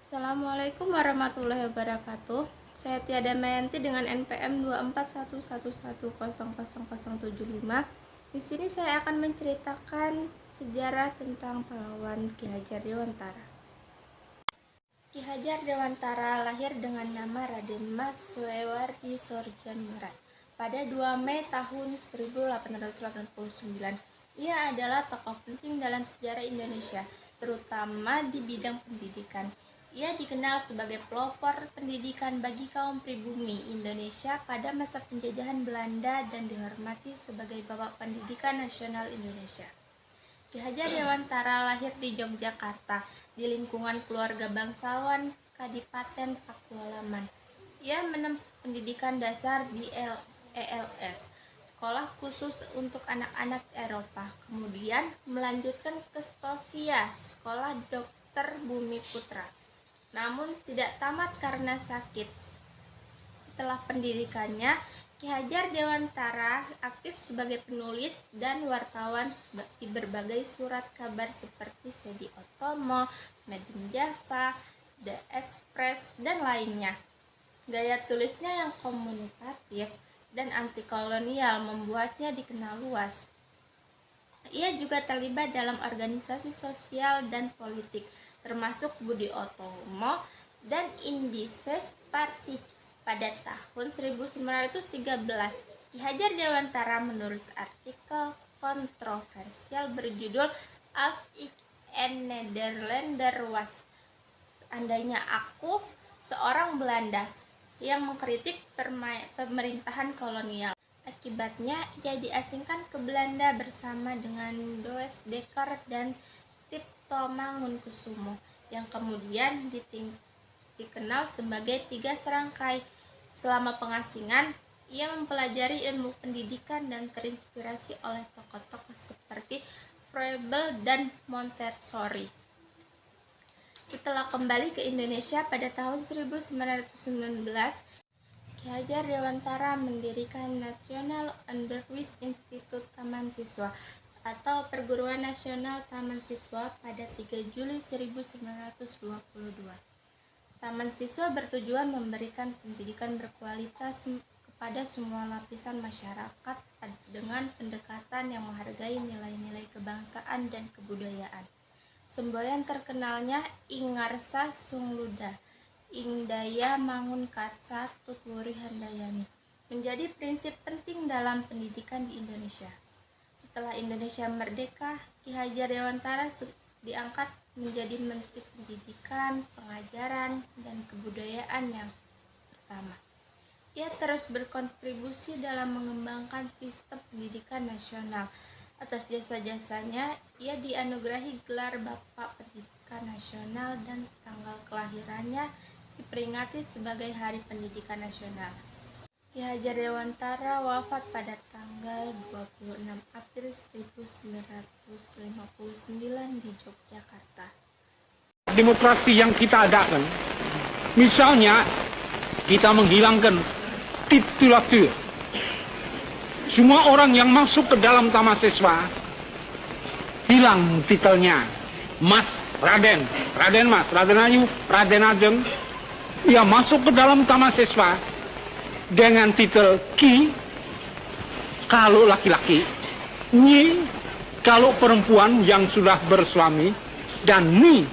Assalamualaikum warahmatullahi wabarakatuh. Saya Tiada Mayanti dengan NPM 24111000075. Di sini saya akan menceritakan sejarah tentang pahlawan Ki Hajar Dewantara. Ki Hajar Dewantara lahir dengan nama Raden Mas Suewardi Sordjaningrat pada 2 Mei tahun 1889. Ia adalah tokoh penting dalam sejarah Indonesia, terutama di bidang pendidikan. Ia dikenal sebagai pelopor pendidikan bagi kaum pribumi Indonesia pada masa penjajahan Belanda dan dihormati sebagai Bapak Pendidikan Nasional Indonesia. Ki Hajar Dewantara lahir di Yogyakarta di lingkungan keluarga bangsawan Kadipaten Pakualaman. Ia menempuh pendidikan dasar di ELS, Sekolah Khusus untuk Anak-anak Eropa, kemudian melanjutkan ke Stovia, Sekolah Dokter Bumi Putra. Namun tidak tamat karena sakit. Setelah pendidikannya, Ki Hajar Dewantara aktif sebagai penulis dan wartawan di berbagai surat kabar seperti Sedi Otomo, Made in Java, The Express, dan lainnya. Gaya tulisnya yang komunikatif dan anti kolonial membuatnya dikenal luas. Ia juga terlibat dalam organisasi sosial dan politik, termasuk Budi Utomo dan Indische Partij. Pada tahun 1913, Ki Hajar Dewantara menulis artikel kontroversial berjudul Als ik een Nederlander was, seandainya aku seorang Belanda, yang mengkritik pemerintahan kolonial. Akibatnya, ia diasingkan ke Belanda bersama dengan Does Dekker dan Tiptomangunkusumo, yang kemudian dikenal sebagai Tiga Serangkai. Selama pengasingan, ia mempelajari ilmu pendidikan dan terinspirasi oleh tokoh-tokoh seperti Froebel dan Montessori. Setelah kembali ke Indonesia pada tahun 1919, Ki Hajar Dewantara mendirikan National Underwijs Instituut Taman Siswa atau Perguruan Nasional Taman Siswa pada 3 Juli 1922. Taman Siswa bertujuan memberikan pendidikan berkualitas kepada semua lapisan masyarakat dengan pendekatan yang menghargai nilai-nilai kebangsaan dan kebudayaan. Semboyan terkenalnya Ingarsa Sungluda, Ingdaya Mangun Katsa Tutwuri Handayani, menjadi prinsip penting dalam pendidikan di Indonesia. Setelah Indonesia merdeka, Ki Hajar Dewantara diangkat menjadi Menteri Pendidikan, Pengajaran, dan Kebudayaan yang pertama. Ia terus berkontribusi dalam mengembangkan sistem pendidikan nasional. Atas jasa-jasanya, ia dianugerahi gelar Bapak Pendidikan Nasional dan tanggal kelahirannya diperingati sebagai Hari Pendidikan Nasional. Ki Hajar Dewantara wafat pada tanggal 26 April 1959 di Yogyakarta. Demokrasi yang kita adakan, misalnya kita menghilangkan titulatur. Semua orang yang masuk ke dalam taman siswa hilang titelnya Mas, Raden, Raden Mas, Raden Ayu, Raden Ajeng. Ia masuk ke dalam taman siswa dengan titel Ki kalau laki-laki, Nyi kalau perempuan yang sudah bersuami, dan Ni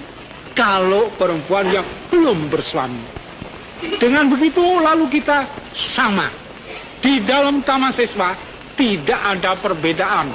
kalau perempuan yang belum bersuami. Dengan begitu lalu kita sama. Di dalam taman siswa tidak ada perbedaan